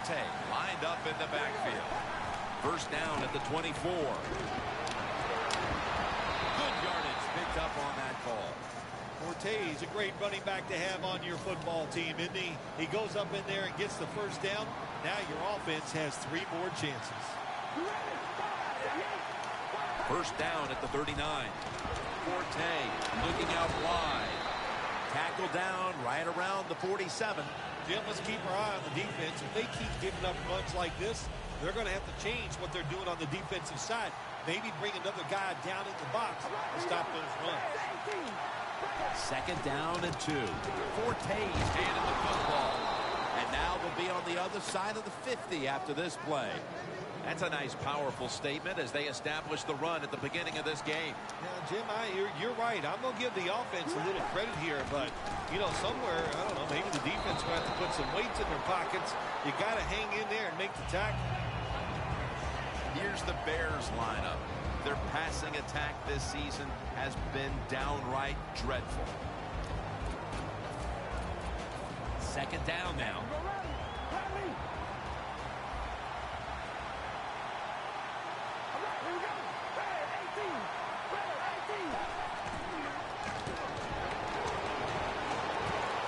Forte lined up in the backfield. First down at the 24. Good yardage picked up on that call. Forte is a great running back to have on your football team, isn't he? He goes up in there and gets the first down. Now your offense has 3 more chances. First down at the 39. Forte looking out wide. Tackle down right around the 47. Jim, let's keep our eye on the defense. If they keep giving up runs like this, they're going to have to change what they're doing on the defensive side. Maybe bring another guy down in the box to stop those runs. Second down and 2. Forte's handing the football. And now they'll be on the other side of the 50 after this play. That's a nice, powerful statement as they establish the run at the beginning of this game. Now, Jim, you're right. I'm going to give the offense a little credit here, but, you know, somewhere, I don't know, maybe the defense will have to put some weights in their pockets. You got to hang in there and make the tackle. Here's the Bears lineup. Their passing attack this season has been downright dreadful. Second down now.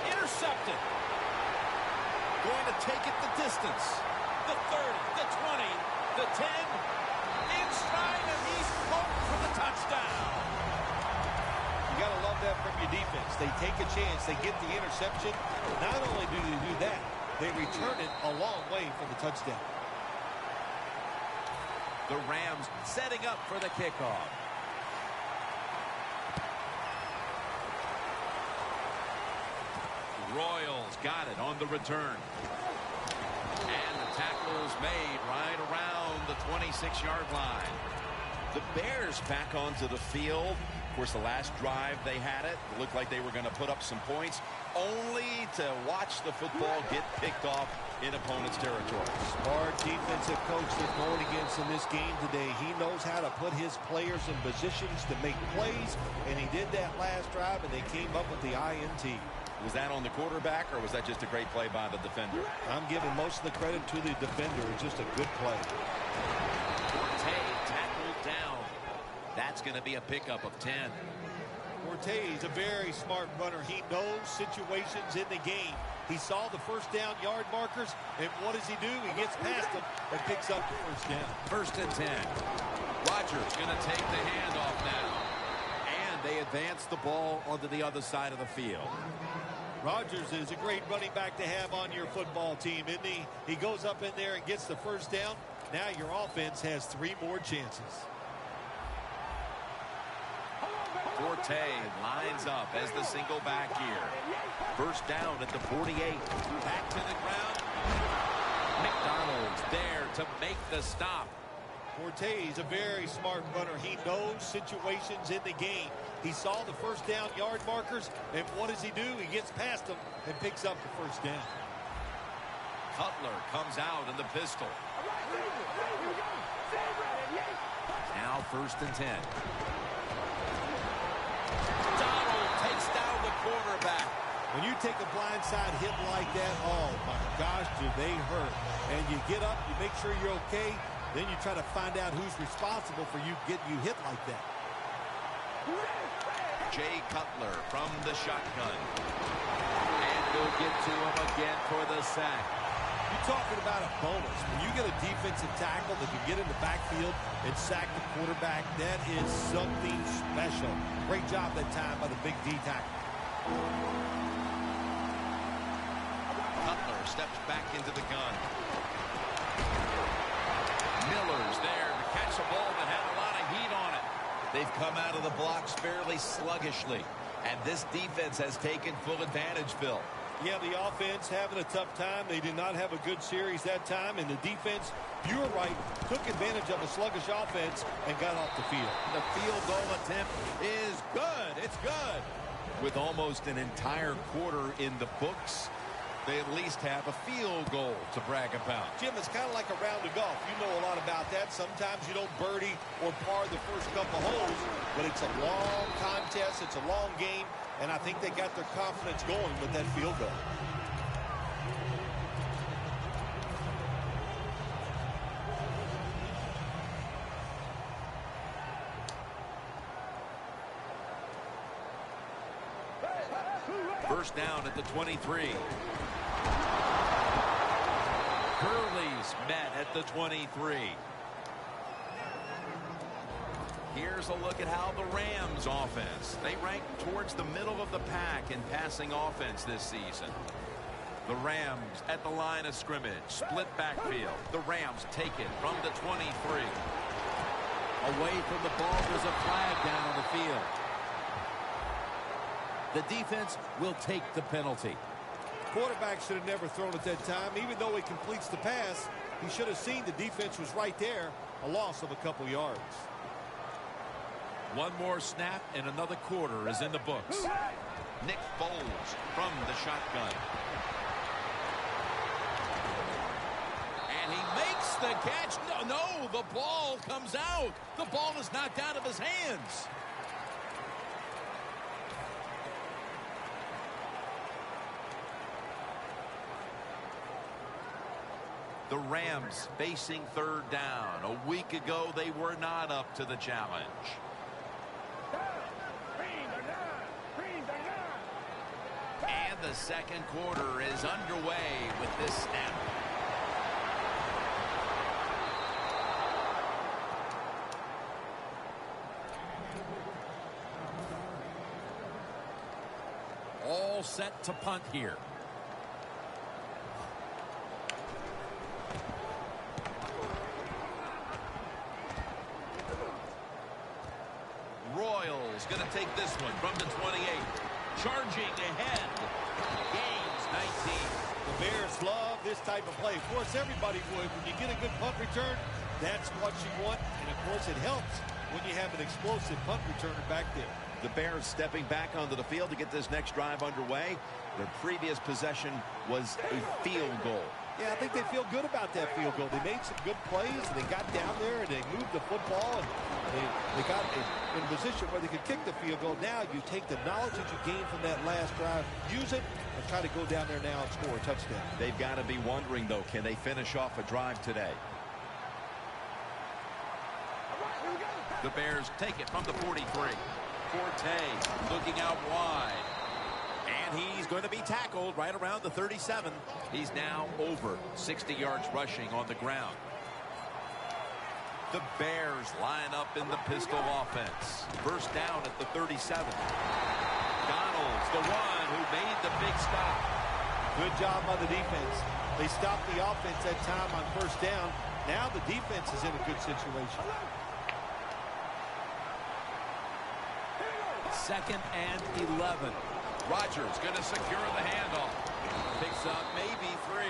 Intercepted. Going to take it the distance. The 30, the 20, the 10. In stride, and he's poked for the touchdown. You got to love that from your defense. They take a chance. They get the interception. Not only do they do that, they return it a long way for the touchdown. The Rams setting up for the kickoff. Royals got it on the return. And the tackle is made right around the 26-yard line. The Bears back onto the field. Of course, the last drive they had it looked like they were going to put up some points, only to watch the football get picked off in opponent's territory. Smart defensive coach they're going against in this game today. He knows how to put his players in positions to make plays, and he did that last drive, and they came up with the INT. Was that on the quarterback, or was that just a great play by the defender? I'm giving most of the credit to the defender. It's just a good play. Forte tackled down. That's going to be a pickup of 10. Forte is a very smart runner. He knows situations in the game. He saw the first down yard markers, and what does he do? He gets past them and picks up the first down. First and 10. Rodgers going to take the handoff now. And they advance the ball onto the other side of the field. Rodgers is a great running back to have on your football team, isn't he? He goes up in there and gets the first down. Now your offense has 3 more chances. Forte lines up as the single back here. First down at the 48. Back to the ground. McDonald's there to make the stop. Forte is a very smart runner. He knows situations in the game. He saw the first down yard markers, and what does he do? He gets past them and picks up the first down. Cutler comes out in the pistol. Now first and 10. Donald takes down the quarterback. When you take a blindside hit like that, oh my gosh, do they hurt. And you get up, you make sure you're okay, then you try to find out who's responsible for you getting you hit like that. Jay Cutler from the shotgun. And they'll get to him again for the sack. You're talking about a bonus. When you get a defensive tackle that can get in the backfield and sack the quarterback, that is something special. Great job that time by the big D tackle. Cutler steps back into the gun. Miller's there to catch a ball that had a lot of heat on it. They've come out of the blocks fairly sluggishly, and this defense has taken full advantage, Phil. Yeah, the offense having a tough time. They did not have a good series that time, and the defense, you were right, took advantage of a sluggish offense and got off the field. The field goal attempt is good. It's good. With almost an entire quarter in the books, they at least have a field goal to brag about. Jim, it's kind of like a round of golf. You know a lot about that. Sometimes you don't birdie or par the first couple holes, but it's a long contest. It's a long game, and I think they got their confidence going with that field goal. First down at the 23. Gurley's met at the 23. Here's a look at how the Rams offense. They rank towards the middle of the pack in passing offense this season. The Rams at the line of scrimmage. Split backfield. The Rams take it from the 23. Away from the ball, there's a flag down on the field. The defense will take the penalty. Quarterback should have never thrown at that time. Even though he completes the pass, he should have seen the defense was right there. A loss of a couple yards. One more snap and another quarter is in the books. Nick Foles from the shotgun. And he makes the catch. No, the ball comes out. The ball is knocked out of his hands. The Rams facing third down. A week ago, they were not up to the challenge. And the second quarter is underway with this snap. All set to punt here. Royals going to take this one from the 28. Charging ahead. Gains 19. The Bears love this type of play. Of course, everybody would. When you get a good punt return, that's what you want. And, of course, it helps when you have an explosive punt returner back there. The Bears stepping back onto the field to get this next drive underway. Their previous possession was a field goal. Yeah, I think they feel good about that field goal. They made some good plays, and they got down there, and they moved the football, and they got in a position where they could kick the field goal. Now you take the knowledge that you gained from that last drive, use it, and try to go down there now and score a touchdown. They've got to be wondering, though, can they finish off a drive today? The Bears take it from the 43. Forte looking out wide. And he's going to be tackled right around the 37. He's now over 60 yards rushing on the ground. The Bears line up in the pistol offense. First down at the 37. Donald's the one who made the big stop. Good job by the defense. They stopped the offense that time on first down. Now the defense is in a good situation. Second and 11. Rodgers going to secure the handoff. Picks up maybe 3.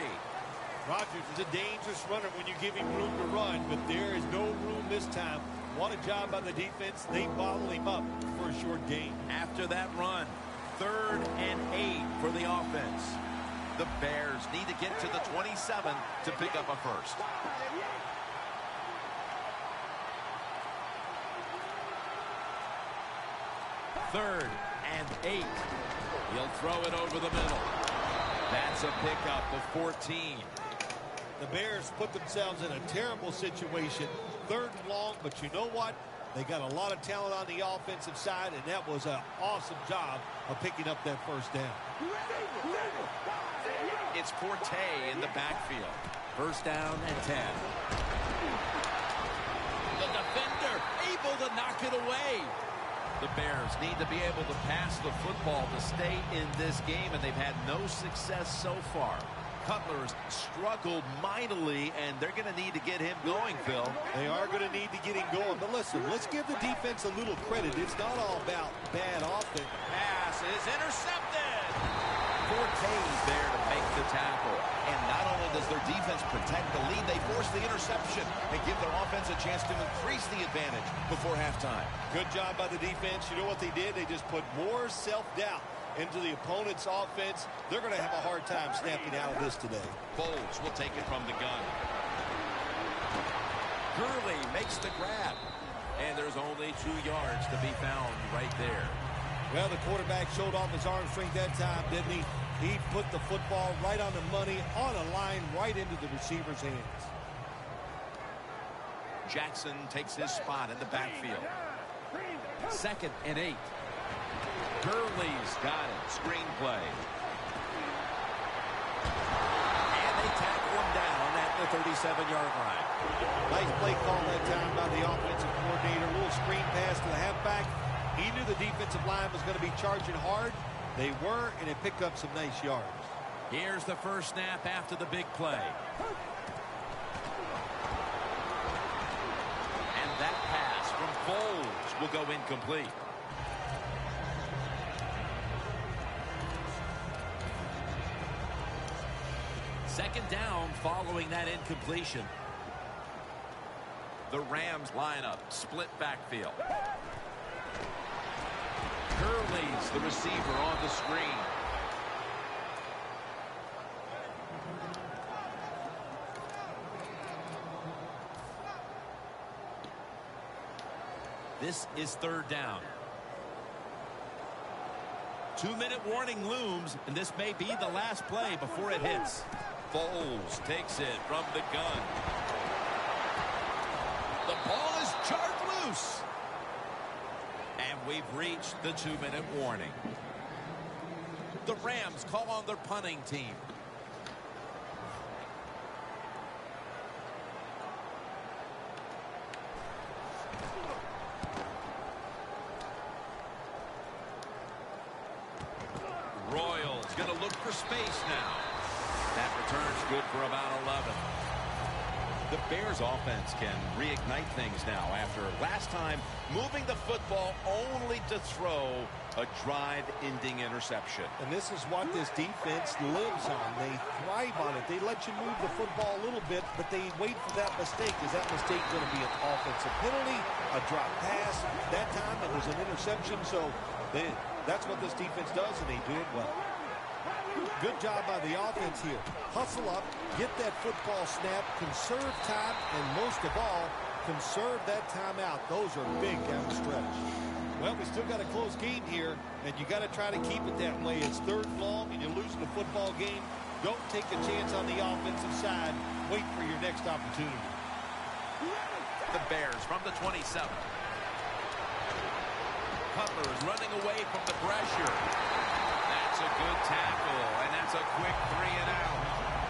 Rodgers is a dangerous runner when you give him room to run, but there is no room this time. What a job by the defense. They bottle him up for a short gain. After that run, 3rd and 8 for the offense. The Bears need to get to the 27 to pick up a first. Third and 8. He'll throw it over the middle. That's a pickup of 14. The Bears put themselves in a terrible situation. 3rd and long, but you know what? They got a lot of talent on the offensive side, and that was an awesome job of picking up that first down. It's Forte in the backfield. First down and 10. The defender able to knock it away. The Bears need to be able to pass the football to stay in this game, and they've had no success so far. Cutler's struggled mightily, and they're going to need to get him going, Phil. They are going to need to get him going. But listen, let's give the defense a little credit. It's not all about bad offense. Pass is intercepted. Forte's there to make the tackle. And not only does their defense protect the lead, they force the interception and give their offense a chance to increase the advantage before halftime. Good job by the defense. You know what they did? They just put more self-doubt into the opponent's offense. They're going to have a hard time snapping out of this today. Foles will take it from the gun. Gurley makes the grab. And there's only 2 yards to be found right there. Well, the quarterback showed off his arm strength that time, didn't he? He put the football right on the money, on a line, right into the receiver's hands. Jackson takes his spot in the backfield. Second and 8. Gurley's got it. Screenplay. And they tackle him down at the 37-yard line. Nice play call that time by the offensive coordinator. A little screen pass to the halfback. He knew the defensive line was going to be charging hard. They were, and it picked up some nice yards. Here's the first snap after the big play. And that pass from Foles will go incomplete. Second down following that incompletion. The Rams lineup, split backfield. Gurley's the receiver on the screen. This is third down. 2-minute warning looms, and this may be the last play before it hits. Foles takes it from the gun. The ball is charged loose. And we've reached the 2-minute warning. The Rams call on their punting team. Royals going to look for space now. That return's good for about 11. The Bears offense can reignite things now after last time moving the football only to throw a drive-ending interception. And this is what this defense lives on. They thrive on it. They let you move the football a little bit, but they wait for that mistake. Is that mistake going to be an offensive penalty, a drop pass? That time it was an interception, so that's what this defense does, and they do it well. Good job by the offense here. Hustle up, get that football snap, conserve time, and most of all, conserve that timeout. Those are big down the stretch. Well, we still got a close game here, and you got to try to keep it that way. It's third and long, and you're losing the football game. Don't take a chance on the offensive side. Wait for your next opportunity. The Bears from the 27. Cutler is running away from the pressure. That's a good tackle, and that's a quick 3 and out.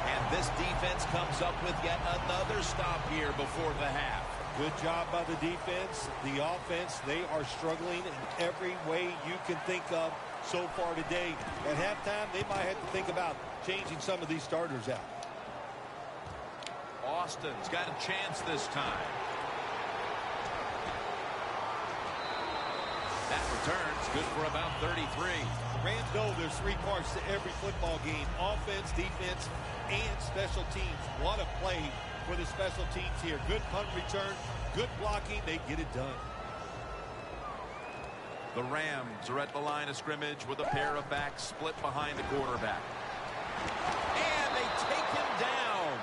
And this defense comes up with yet another stop here before the half. Good job by the defense. The offense, they are struggling in every way you can think of so far today. At halftime, they might have to think about changing some of these starters out. Austin's got a chance this time. That return's good for about 33. Rams know there's 3 parts to every football game: offense, defense, and special teams. What a play for the special teams here. Good punt return, good blocking. They get it done. The Rams are at the line of scrimmage with a pair of backs split behind the quarterback. And they take him down.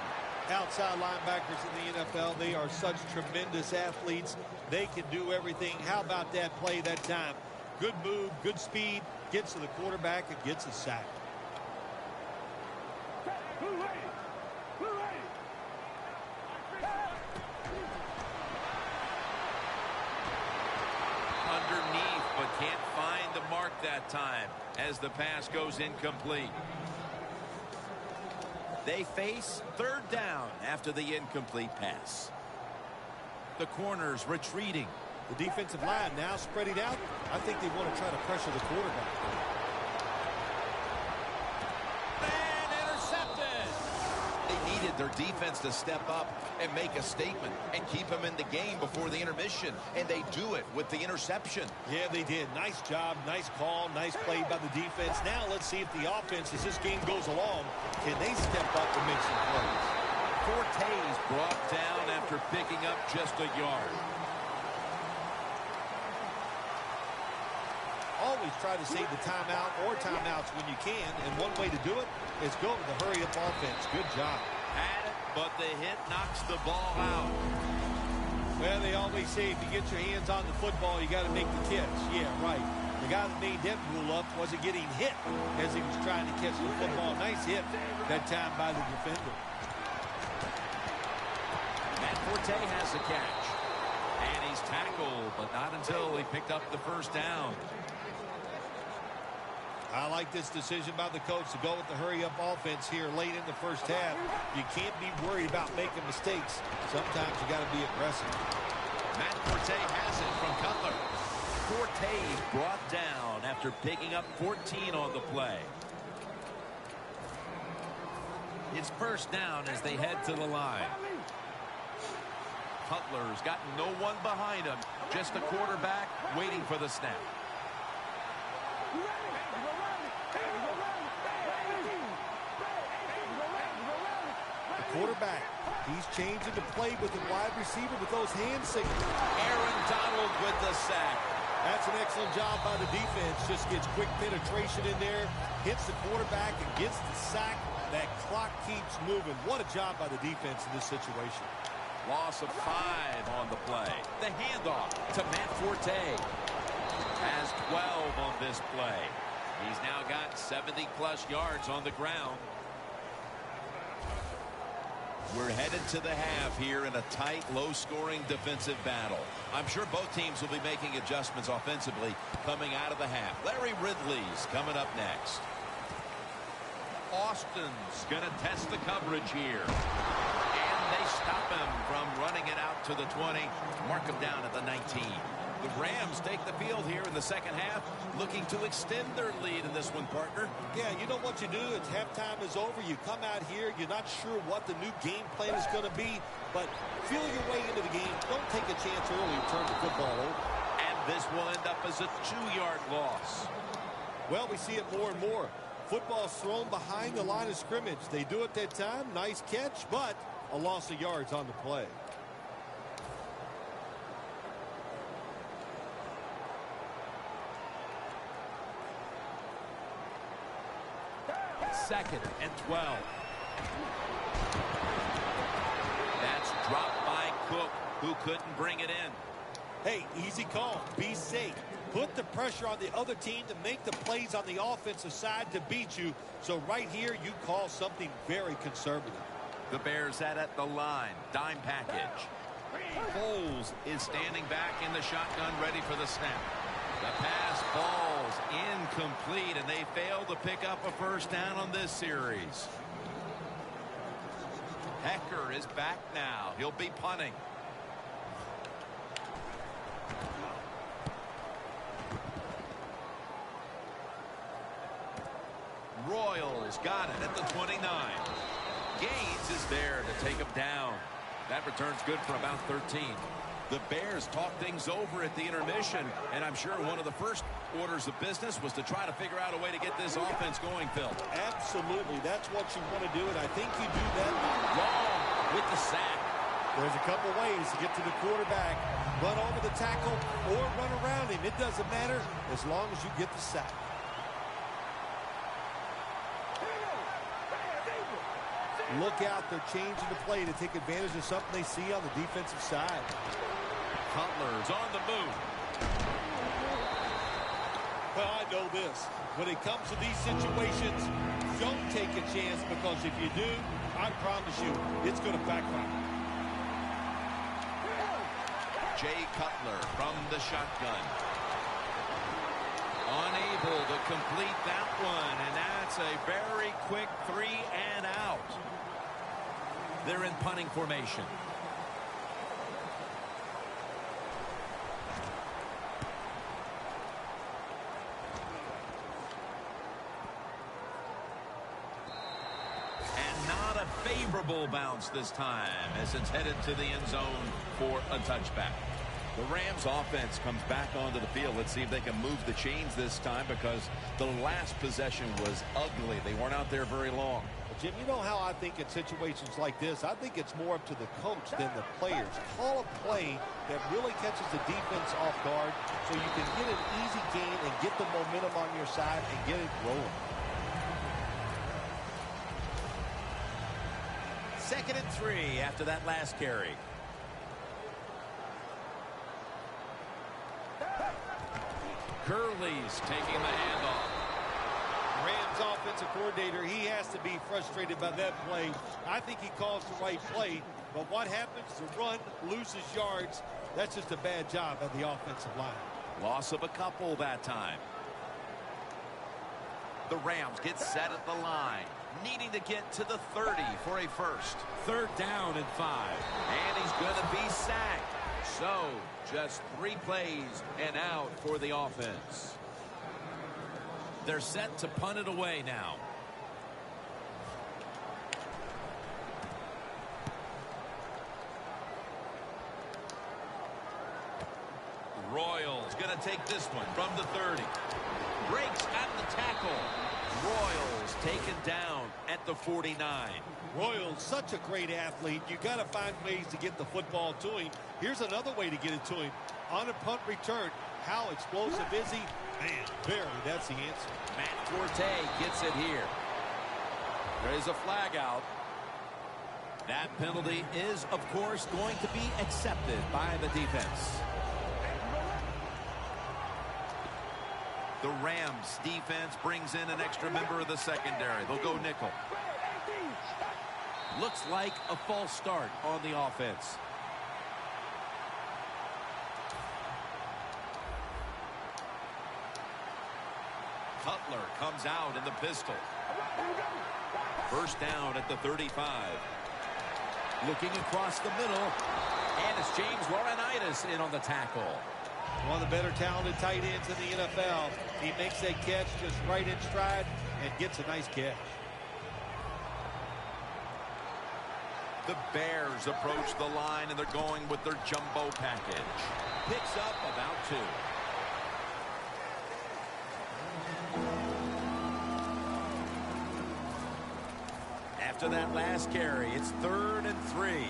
Outside linebackers in the NFL, they are such tremendous athletes. They can do everything. How about that play that time? Good move, good speed, gets to the quarterback and gets a sack. Underneath, but can't find the mark that time as the pass goes incomplete. They face third down after the incomplete pass. The corners retreating. The defensive line now spreading out. I think they want to try to pressure the quarterback. And intercepted. They needed their defense to step up and make a statement and keep them in the game before the intermission. And they do it with the interception. Yeah, they did. Nice job, nice call, nice play by the defense. Now let's see if the offense, as this game goes along, can they step up and make some plays. Forte's brought down after picking up just a yard. Always try to save the timeout or timeouts when you can, and one way to do it is go with the hurry-up offense. Good job. Had it, but the hit knocks the ball out. Well, they always say if you get your hands on the football, you got to make the catch. Yeah, right. The guy that made that rule up wasn't getting hit as he was trying to catch the football. Nice hit that time by the defender. And Forte has the catch. And he's tackled, but not until he picked up the first down. I like this decision by the coach to go with the hurry-up offense here late in the first half. You can't be worried about making mistakes. Sometimes you got to be aggressive. Matt Forte has it from Cutler. Forte brought down after picking up 14 on the play. It's first down as they head to the line. Cutler's got no one behind him, just the quarterback waiting for the snap. The quarterback, he's changing the play with the wide receiver with those hand signals. Aaron Donald with the sack. That's an excellent job by the defense. Just gets quick penetration in there, hits the quarterback and gets the sack. That clock keeps moving. What a job by the defense in this situation. Loss of 5 on the play. The handoff to Matt Forte. Has 12 on this play. He's now got 70-plus yards on the ground. We're headed to the half here in a tight, low-scoring defensive battle. I'm sure both teams will be making adjustments offensively coming out of the half. Larry Ridley's coming up next. Austin's going to test the coverage here. They stop him from running it out to the 20. Mark him down at the 19. The Rams take the field here in the second half, looking to extend their lead in this one, partner. Yeah, you know what you do? It's halftime is over. You come out here. You're not sure what the new game plan is going to be, but feel your way into the game. Don't take a chance early and turn the football over. And this will end up as a 2-yard loss. Well, we see it more and more. Football's thrown behind the line of scrimmage. They do it that time. Nice catch, but a loss of yards on the play. Second and 12. That's dropped by Cook, who couldn't bring it in. Hey, easy call. Be safe. Put the pressure on the other team to make the plays on the offensive side to beat you. So right here, you call something very conservative. The Bears at the line. Dime package. Foles is standing back in the shotgun, ready for the snap. The pass falls incomplete, and they fail to pick up a first down on this series. Hecker is back now. He'll be punting. Royals got it at the 29. Gaines is there to take him down. That return's good for about 13. The Bears talk things over at the intermission, and I'm sure one of the first orders of business was to try to figure out a way to get this offense going, Phil. Absolutely. That's what you want to do, and I think you do that Long with the sack. There's a couple ways to get to the quarterback. Run over the tackle or run around him. It doesn't matter as long as you get the sack. Look out, they're changing the play to take advantage of something they see on the defensive side. Cutler's on the move. Well, I know this. When it comes to these situations, don't take a chance, because if you do, I promise you, it's going to backfire. Jay Cutler from the shotgun. Unable to complete that one, and that's a very quick 3 and out. They're in punting formation. And not a favorable bounce this time, as it's headed to the end zone for a touchback. The Rams offense comes back onto the field. Let's see if they can move the chains this time, because the last possession was ugly. They weren't out there very long. Well, Jim, you know how I think in situations like this, I think it's more up to the coach than the players. Call a play that really catches the defense off guard so you can get an easy gain and get the momentum on your side and get it rolling. 2nd and 3 after that last carry. Curley's taking the handoff. Rams offensive coordinator, he has to be frustrated by that play. I think he calls the right play, but what happens? The run loses yards. That's just a bad job by the offensive line. Loss of a couple that time. The Rams get set at the line, needing to get to the 30 for a first. 3rd down and 5. And he's going to be sacked. So, just 3 plays and out for the offense. They're set to punt it away now. Royals going to take this one from the 30. Breaks at the tackle. Royals taken down at the 49. Royals, such a great athlete. You got to find ways to get the football to him. Here's another way to get it to him. On a punt return, how explosive is he? Man, very, that's the answer. Matt Forte gets it here. There is a flag out. That penalty is, of course, going to be accepted by the defense. The Rams defense brings in an extra member of the secondary. They'll go nickel. Looks like a false start on the offense. Cutler comes out in the pistol. First down at the 35. Looking across the middle. And it's James Laurinaitis in on the tackle. One of the better talented tight ends in the NFL. He makes that catch just right in stride and gets a nice catch. The Bears approach the line, and they're going with their jumbo package. Picks up about 2. After that last carry, it's 3rd and 3.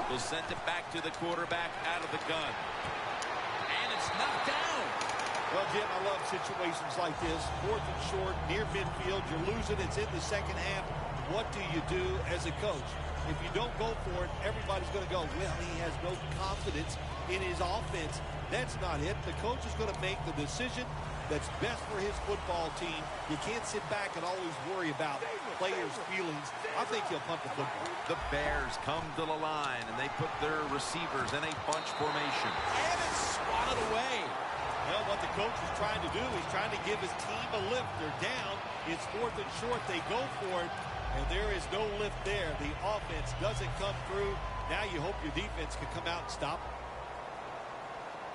Will send it back to the quarterback out of the gun. And it's knocked down. Well, Jim, I love situations like this. 4th and short, near midfield. You're losing. It's in the second half. What do you do as a coach? If you don't go for it, everybody's going to go, well, he has no confidence in his offense. That's not it. The coach is going to make the decision that's best for his football team. You can't sit back and always worry about players' feelings. I think he'll punt the football. The Bears come to the line, and they put their receivers in a bunch formation. And it's swatted away. Well, what the coach is trying to do, he's trying to give his team a lift. They're down. It's 4th and short. They go for it, and there is no lift there. The offense doesn't come through. Now you hope your defense can come out and stop it.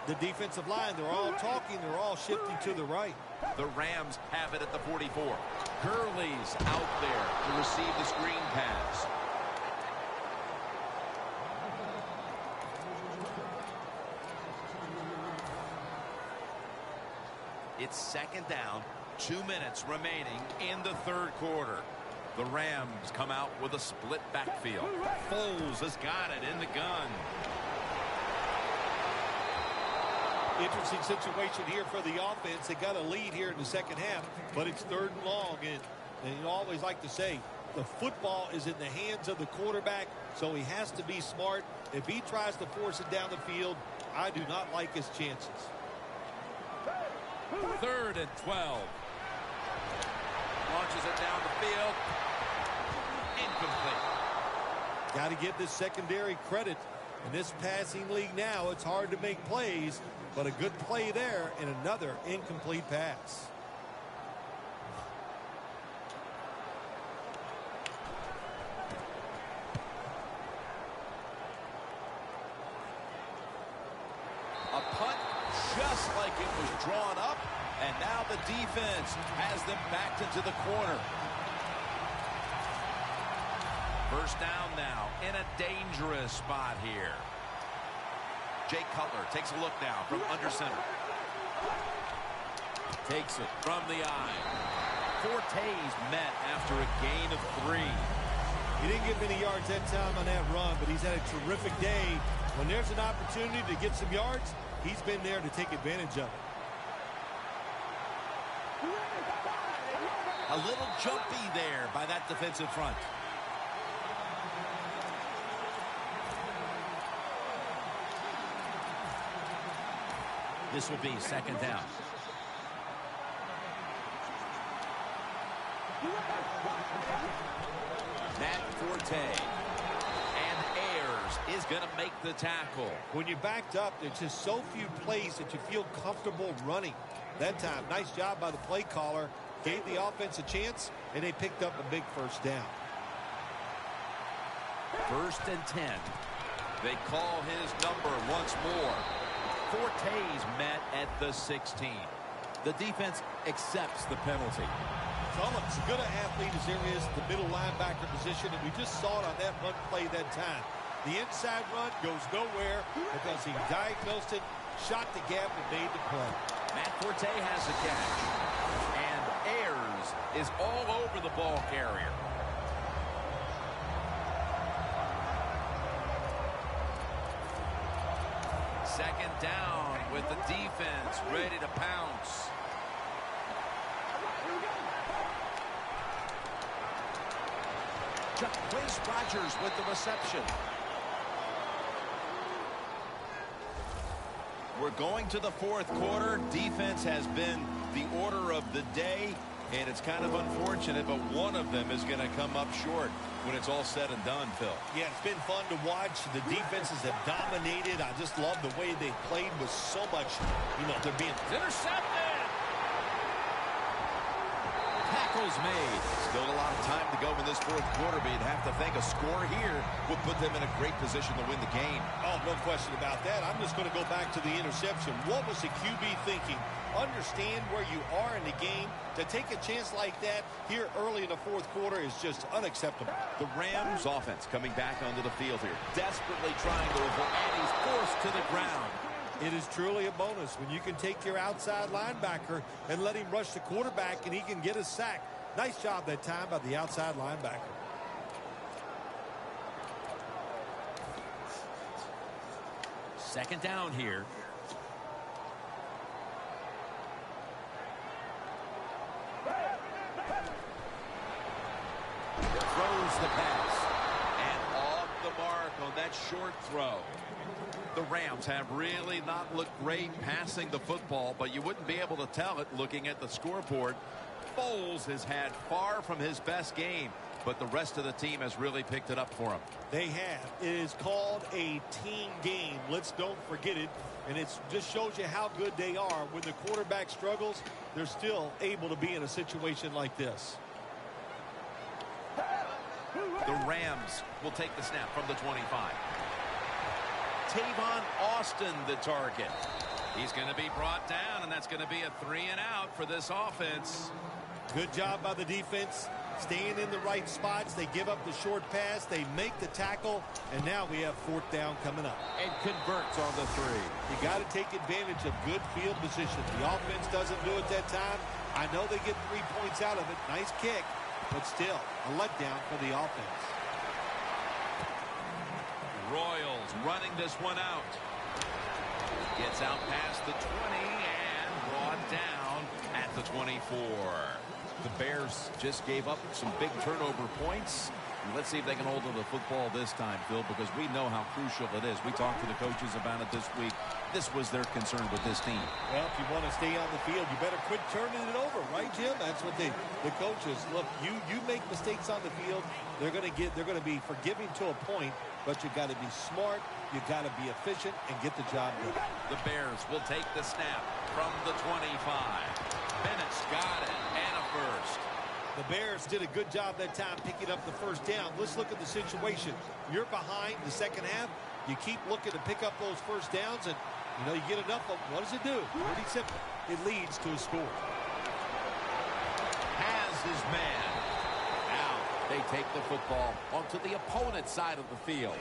The defensive line, they're all talking. They're all shifting to the right. The Rams have it at the 44. Gurley's out there to receive the screen pass. It's 2nd down, 2 minutes remaining in the 3rd quarter. The Rams come out with a split backfield. Foles has got it in the gun. Interesting situation here for the offense. They got a lead here in the second half, but it's 3rd and long. And you always like to say, the football is in the hands of the quarterback, so he has to be smart. If he tries to force it down the field, I do not like his chances. 3rd and 12. Launches it down the field. Incomplete. Got to give this secondary credit. In this passing league now, it's hard to make plays, but a good play there and another incomplete pass. A punt just like it was drawn up, and now the defense has them backed into the corner. First down now in a dangerous spot here. Jay Cutler takes a look now from under center. Takes it from the eye. Forte's met after a gain of 3. He didn't get many yards that time on that run, but he's had a terrific day. When there's an opportunity to get some yards, he's been there to take advantage of it. A little jumpy there by that defensive front. This will be 2nd down. Matt Forte. And Ayers is going to make the tackle. When you're backed up, there's just so few plays that you feel comfortable running. That time, nice job by the play caller. Gave the offense a chance, and they picked up a big first down. 1st and 10. They call his number once more. Forte's met at the 16. The defense accepts the penalty. Cullen's as good an athlete as there is at the middle linebacker position, and we just saw it on that run play that time. The inside run goes nowhere because he diagnosed it, shot the gap, and made the play. Matt Forte has the catch. And Ayers is all over the ball carrier. Second down with the defense ready to pounce. Chris Rogers with the reception. We're going to the 4th quarter. Defense has been the order of the day, and it's kind of unfortunate, but one of them is going to come up short when it's all said and done, Phil. Yeah, it's been fun to watch. The defenses have dominated. I just love the way they played with so much, they're being intercepted. Tackles made. Still a lot of time to go in this 4th quarter, but you'd have to think a score here would put them in a great position to win the game. Oh, no question about that. I'm just going to go back to the interception. What was the QB thinking? Understand where you are in the game. To take a chance like that here early in the 4th quarter is just unacceptable. The Rams offense coming back onto the field here, desperately trying to avoid, and he's forced to the ground. It is truly a bonus when you can take your outside linebacker and let him rush the quarterback and he can get a sack. Nice job that time by the outside linebacker. Second down here. Throws the pass. And off the mark on that short throw. The Rams have really not looked great passing the football, but you wouldn't be able to tell it looking at the scoreboard. Foles has had far from his best game, but the rest of the team has really picked it up for him. They have. It is called a team game. Let's don't forget it. And it just shows you how good they are. When the quarterback struggles, they're still able to be in a situation like this. The Rams will take the snap from the 25. Tavon Austin, the target. He's going to be brought down, and that's going to be a 3 and out for this offense. Good job by the defense. Staying in the right spots. They give up the short pass. They make the tackle. And now we have 4th down coming up. And converts on the 3. You got to take advantage of good field position. The offense doesn't do it that time. I know they get 3 points out of it. Nice kick. But still, a letdown for the offense. Royals running this one out. Gets out past the 20 and brought down at the 24. The Bears just gave up some big turnover points. Let's see if they can hold on to the football this time, Phil, because we know how crucial it is. We talked to the coaches about it this week. This was their concern with this team. Well, if you want to stay on the field, you better quit turning it over, right, Jim? That's what the coaches look. You make mistakes on the field, they're going to be forgiving to a point, but you got to be smart, you got to be efficient, and get the job done. The Bears will take the snap from the 25. Bennett's got it, and a first. The Bears did a good job that time picking up the first down. Let's look at the situation. You're behind the second half. You keep looking to pick up those first downs, and you get enough of them. What does it do? Pretty simple. It leads to a score. Has his man. Now they take the football onto the opponent's side of the field.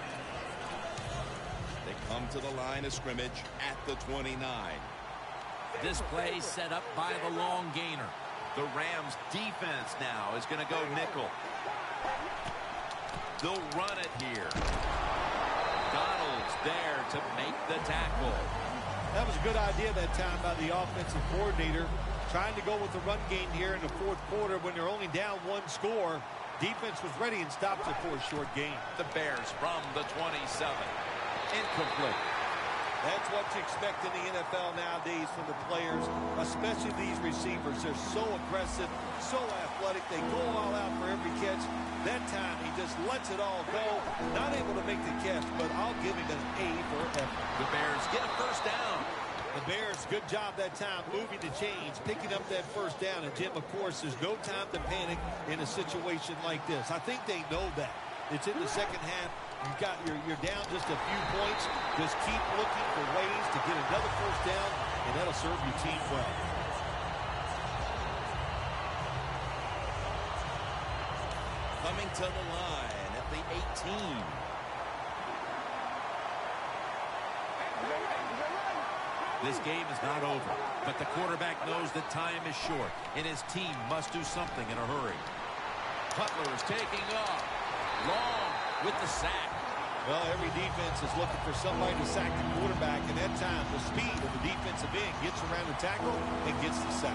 They come to the line of scrimmage at the 29. This play set up by the long gainer. The Rams defense now is going to go nickel. They'll run it here. Donald's there to make the tackle. That was a good idea that time by the offensive coordinator. Trying to go with the run game here in the 4th quarter when they're only down 1 score. Defense was ready and stopped it for a short gain. The Bears from the 27. Incomplete. That's what you expect in the NFL nowadays from the players, especially these receivers. They're so aggressive, so athletic. They go all out for every catch. That time, he just lets it all go. Not able to make the catch, but I'll give him an A for effort. The Bears get a first down. The Bears, good job that time, moving the chains, picking up that first down. And, Jim, of course, there's no time to panic in a situation like this. I think they know that. It's in the second half. You're down just a few points. Just keep looking for ways to get another first down, and that'll serve your team well. Coming to the line at the 18. This game is not over, but the quarterback knows that time is short, and his team must do something in a hurry. Cutler is taking off. Long with the sack. Well, every defense is looking for somebody to sack the quarterback, and that time the speed of the defensive end gets around the tackle and gets the sack.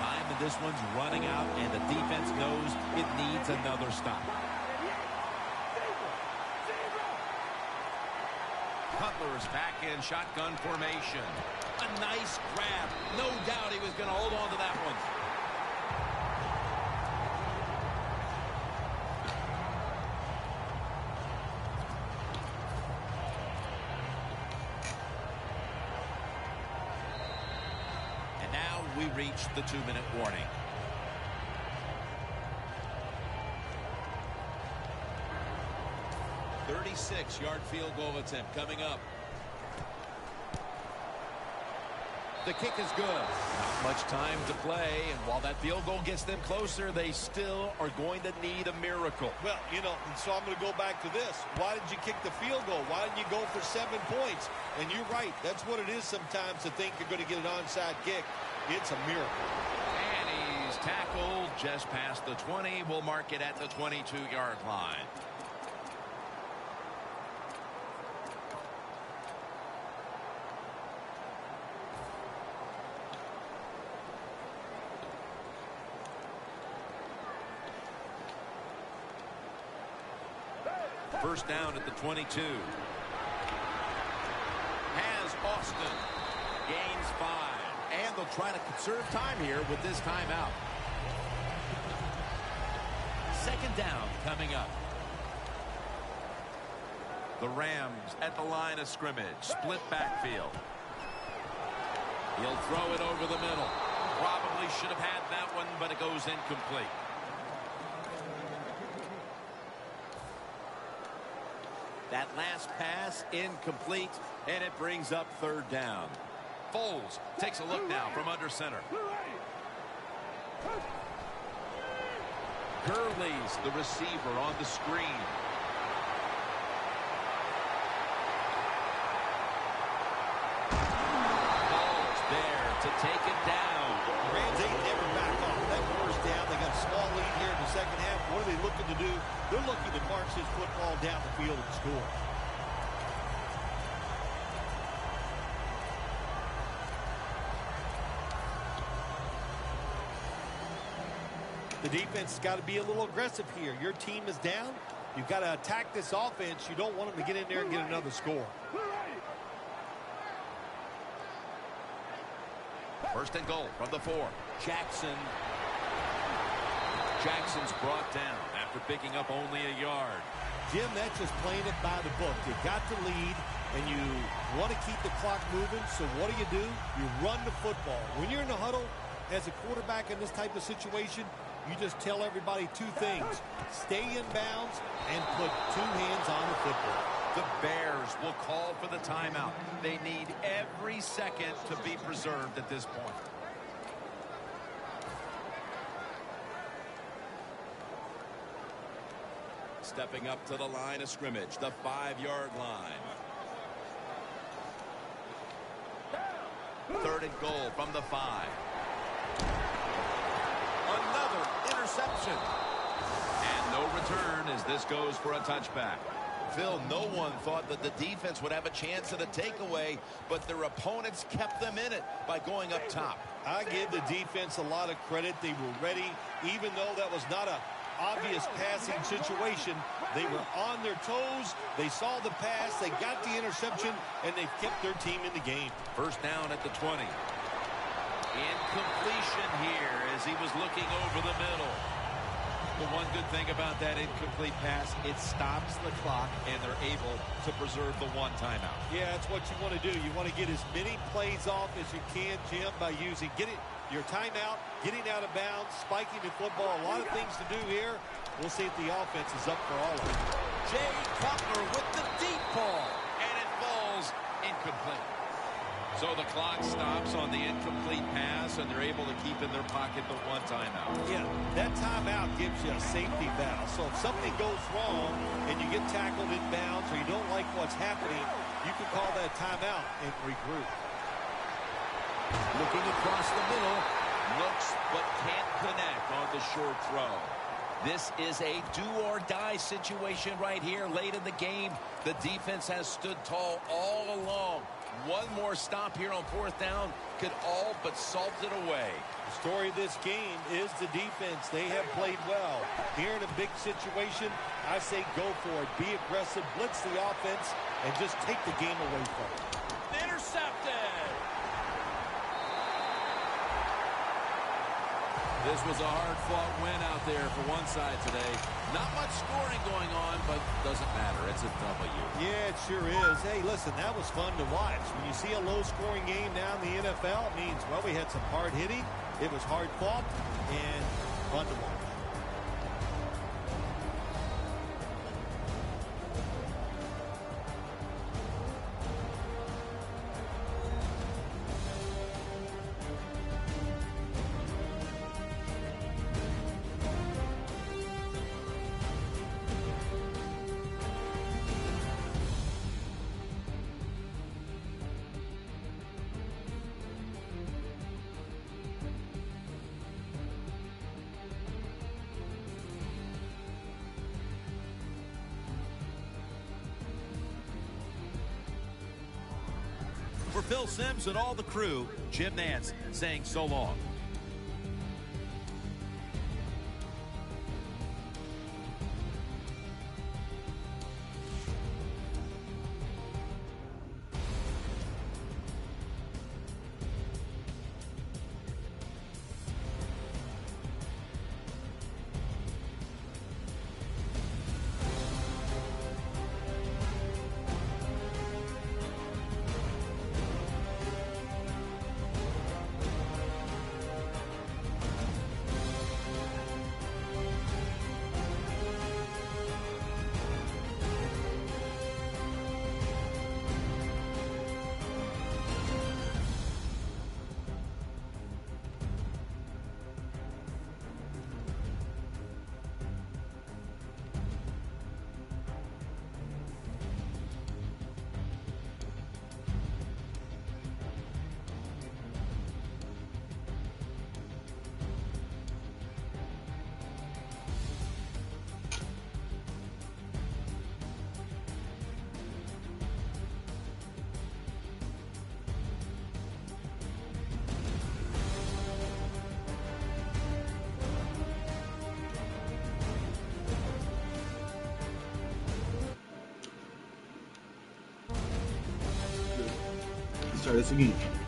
Time in this one's running out, and the defense knows it needs another stop. Cutler is back in shotgun formation. A nice grab. No doubt he was going to hold on to that one. We reach the 2-minute warning. .36-yard field goal attempt coming up. The kick is good. Not much time to play, and while that field goal gets them closer, they still are going to need a miracle. Well, and so I'm going to go back to this. Why did you kick the field goal? Why didn't you go for 7 points? And you're right. That's what it is sometimes to think you're going to get an onside kick. It's a miracle. And he's tackled just past the 20. We'll mark it at the 22-yard line. First down at the 22. Has Austin. Gains 5. And they'll try to conserve time here with this timeout. Second down coming up. The Rams at the line of scrimmage. Split backfield. He'll throw it over the middle. Probably should have had that one, but it goes incomplete. That last pass incomplete, and it brings up third down. Foles takes a look now from under center. Gurley's the receiver on the screen. Ball's there to take it down. Rams ain't never back off. That first down, they got a small lead here in the second half. What are they looking to do? They're looking to march this football down the field and score. The defense has got to be a little aggressive here. Your team is down. You've got to attack this offense. You don't want them to get in there and get another score. First and goal from the 4. Jackson's brought down after picking up only a yard. Jim, that's just playing it by the book. You got the lead, and you want to keep the clock moving. So what do? You run the football. When you're in the huddle as a quarterback in this type of situation, you just tell everybody 2 things. Stay in bounds and put 2 hands on the football. The Bears will call for the timeout. They need every second to be preserved at this point. Stepping up to the line of scrimmage, the 5-yard line. Third and goal from the 5. Another interception. And no return as this goes for a touchback. Phil, no one thought that the defense would have a chance at a takeaway, but their opponents kept them in it by going up top. I give the defense a lot of credit. They were ready, even though that was not a obvious passing situation. They were on their toes. They saw the pass. They got the interception, and they've kept their team in the game. First down at the 20. Incompletion here as he was looking over the middle. The one good thing about that incomplete pass, it stops the clock, and they're able to preserve the one timeout. Yeah, that's what you want to do. You want to get as many plays off as you can, Jim, by using your timeout, getting out of bounds, spiking the football. A lot of things to do here. We'll see if the offense is up for all of it. Jay Cutler with the deep ball, and it falls incomplete. So the clock stops on the incomplete pass, and they're able to keep in their pocket the one timeout. Yeah, that timeout gives you a safety valve. So if something goes wrong and you get tackled in bounds or you don't like what's happening, you can call that timeout and regroup. Looking across the middle, looks but can't connect on the short throw. This is a do-or-die situation right here late in the game. The defense has stood tall all along. One more stop here on fourth down could all but salt it away. The story of this game is the defense. They have played well. Here in a big situation, I say go for it. Be aggressive, blitz the offense, and just take the game away from it. Intercepted! This was a hard-fought win out there for one side today. Not much scoring going on, but doesn't matter. It's a W. Yeah, it sure is. Hey, listen, that was fun to watch. When you see a low-scoring game now in the NFL, it means, well, we had some hard hitting. It was hard-fought and fun to watch. For Phil Simms and all the crew, Jim Nantz saying so long. Start this again.